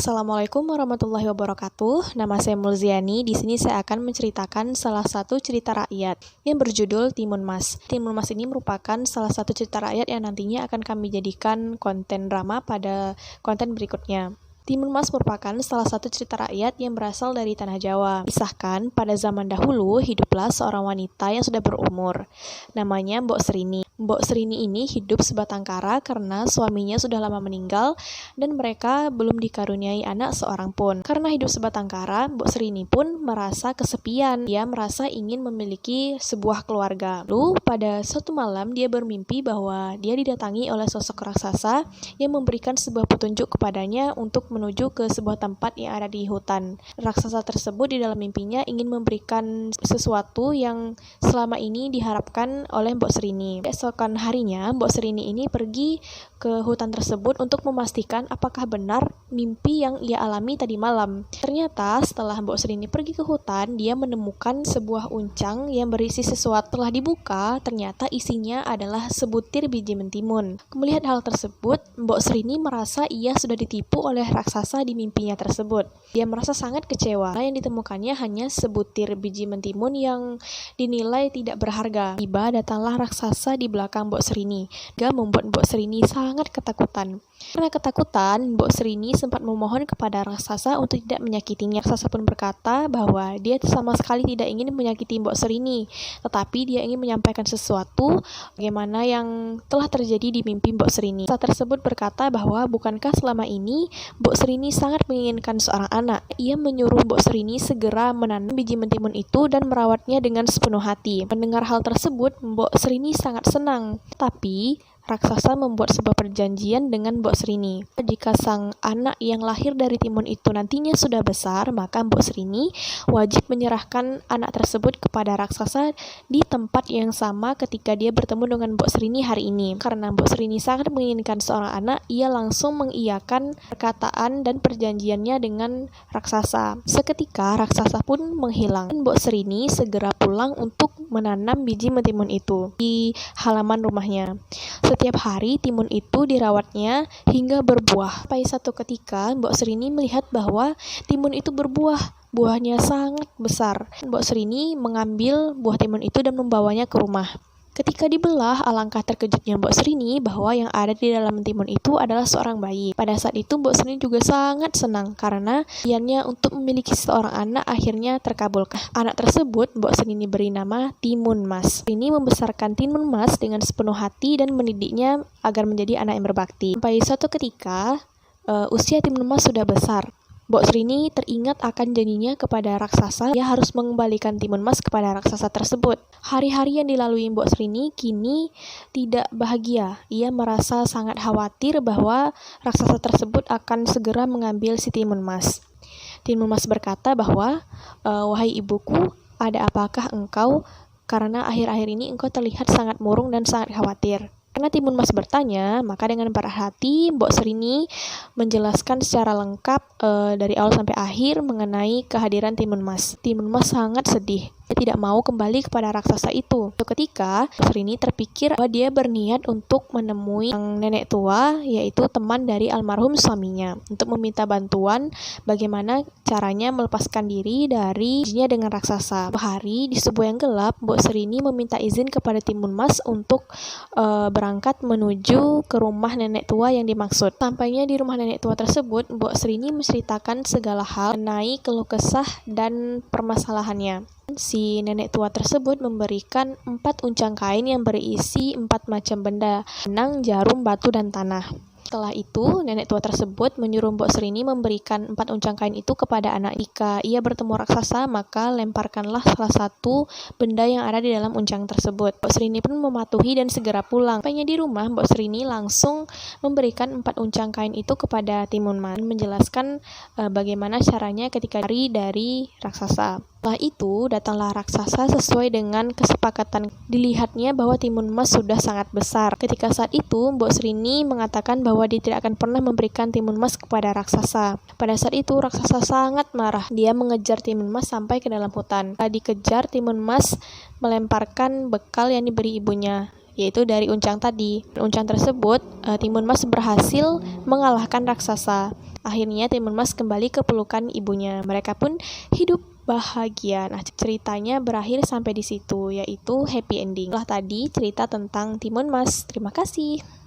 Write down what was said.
Assalamualaikum warahmatullahi wabarakatuh. Nama saya Mulziani. Di sini saya akan menceritakan salah satu cerita rakyat yang berjudul Timun Mas. Timun Mas ini merupakan salah satu cerita rakyat yang nantinya akan kami jadikan konten drama pada konten berikutnya. Timun Mas merupakan salah satu cerita rakyat yang berasal dari Tanah Jawa. Kisahkan, pada zaman dahulu hiduplah seorang wanita yang sudah berumur. Namanya Mbok Srini. Mbok Srini ini hidup sebatang kara karena suaminya sudah lama meninggal dan mereka belum dikaruniai anak seorang pun. Karena hidup sebatang kara, Mbok Srini pun merasa kesepian. Dia merasa ingin memiliki sebuah keluarga. Lalu pada suatu malam dia bermimpi bahwa dia didatangi oleh sosok raksasa yang memberikan sebuah petunjuk kepadanya untuk menuju ke sebuah tempat yang ada di hutan. Raksasa tersebut di dalam mimpinya ingin memberikan sesuatu yang selama ini diharapkan oleh Mbok Srini. Keesokan harinya, Mbok Srini ini pergi ke hutan tersebut untuk memastikan apakah benar mimpi yang ia alami tadi malam. Ternyata setelah Mbok Srini pergi ke hutan, dia menemukan sebuah uncang yang berisi sesuatu. Setelah dibuka, ternyata isinya adalah sebutir biji mentimun. Melihat hal tersebut, Mbok Srini merasa ia sudah ditipu oleh raksasa di mimpinya tersebut. Dia merasa sangat kecewa karena yang ditemukannya hanya sebutir biji mentimun yang dinilai tidak berharga. Tiba datanglah raksasa di belakang Mbok Srini, yang membuat Mbok Srini sangat ketakutan. Karena ketakutan, Mbok Srini sempat memohon kepada raksasa untuk tidak menyakitinya. Raksasa pun berkata bahwa dia sama sekali tidak ingin menyakiti Mbok Srini, tetapi dia ingin menyampaikan sesuatu bagaimana yang telah terjadi di mimpi Mbok Srini. Raksasa tersebut berkata bahwa bukankah selama ini Mbok Srini sangat menginginkan seorang anak. Ia menyuruh Mbok Srini segera menanam biji mentimun itu dan merawatnya dengan sepenuh hati. Mendengar hal tersebut, Mbok Srini sangat senang. Tapi raksasa membuat sebuah perjanjian dengan Mbok Srini. Jika sang anak yang lahir dari timun itu nantinya sudah besar, maka Mbok Srini wajib menyerahkan anak tersebut kepada raksasa di tempat yang sama ketika dia bertemu dengan Mbok Srini hari ini. Karena Mbok Srini sangat menginginkan seorang anak, ia langsung mengiyakan perkataan dan perjanjiannya dengan raksasa. Seketika raksasa pun menghilang. Mbok Srini segera pulang untuk menanam biji mentimun itu di halaman rumahnya. Setiap hari timun itu dirawatnya hingga berbuah. Sampai satu ketika Mbok Srini melihat bahwa timun itu berbuah. Buahnya sangat besar. Mbok Srini mengambil buah timun itu dan membawanya ke rumah. Ketika dibelah, alangkah terkejutnya Mbok Srini bahwa yang ada di dalam timun itu adalah seorang bayi. Pada saat itu Mbok Srini juga sangat senang karena impiannya untuk memiliki seorang anak akhirnya terkabulkan. Anak tersebut Mbok Srini beri nama Timun Mas. Ini membesarkan Timun Mas dengan sepenuh hati dan mendidiknya agar menjadi anak yang berbakti. Sampai suatu ketika usia Timun Mas sudah besar. Mbok Srini teringat akan janjinya kepada raksasa. Dia harus mengembalikan Timun Mas kepada raksasa tersebut. Hari-hari yang dilalui Mbok Srini kini tidak bahagia. Ia merasa sangat khawatir bahwa raksasa tersebut akan segera mengambil si Timun Mas. Timun Mas berkata bahwa, "Wahai ibuku, ada apakah engkau? Karena akhir-akhir ini engkau terlihat sangat murung dan sangat khawatir." Karena Timun Mas bertanya, maka dengan berat hati Mbok Srini menjelaskan secara lengkap dari awal sampai akhir mengenai kehadiran Timun Mas. Timun Mas sangat sedih. Dia tidak mau kembali kepada raksasa itu. Ketika Srini terpikir bahwa dia berniat untuk menemui sang nenek tua, yaitu teman dari almarhum suaminya, untuk meminta bantuan bagaimana caranya melepaskan diri dari janjinya dengan raksasa. Hari di sebuah yang gelap, Mbok Srini meminta izin kepada Timun Mas untuk berangkat menuju ke rumah nenek tua yang dimaksud. Sampainya di rumah nenek tua tersebut, Mbok Srini menceritakan segala hal mengenai keluh kesah dan permasalahannya. Si nenek tua tersebut memberikan 4 uncang kain yang berisi 4 macam benda, benang, jarum, batu, dan tanah. Setelah itu, nenek tua tersebut menyuruh Mbok Srini memberikan 4 uncang kain itu kepada anak. Jika ia bertemu raksasa, maka lemparkanlah salah satu benda yang ada di dalam uncang tersebut. Mbok Srini pun mematuhi dan segera pulang. Sampainya di rumah, Mbok Srini langsung memberikan 4 uncang kain itu kepada Timun Mas, menjelaskan bagaimana caranya ketika lari dari raksasa. Setelah itu, datanglah raksasa sesuai dengan kesepakatan. Dilihatnya bahwa Timun Mas sudah sangat besar. Ketika saat itu, Mbok Srini mengatakan bahwa dia tidak akan pernah memberikan Timun Mas kepada raksasa. Pada saat itu, raksasa sangat marah. Dia mengejar Timun Mas sampai ke dalam hutan. Setelah dikejar, Timun Mas melemparkan bekal yang diberi ibunya, yaitu dari uncang tadi. Uncang tersebut, Timun Mas berhasil mengalahkan raksasa. Akhirnya Timun Mas kembali ke pelukan ibunya. Mereka pun hidup bahagia. Nah, ceritanya berakhir sampai di situ, yaitu happy ending. Lah tadi cerita tentang Timun Mas. Terima kasih.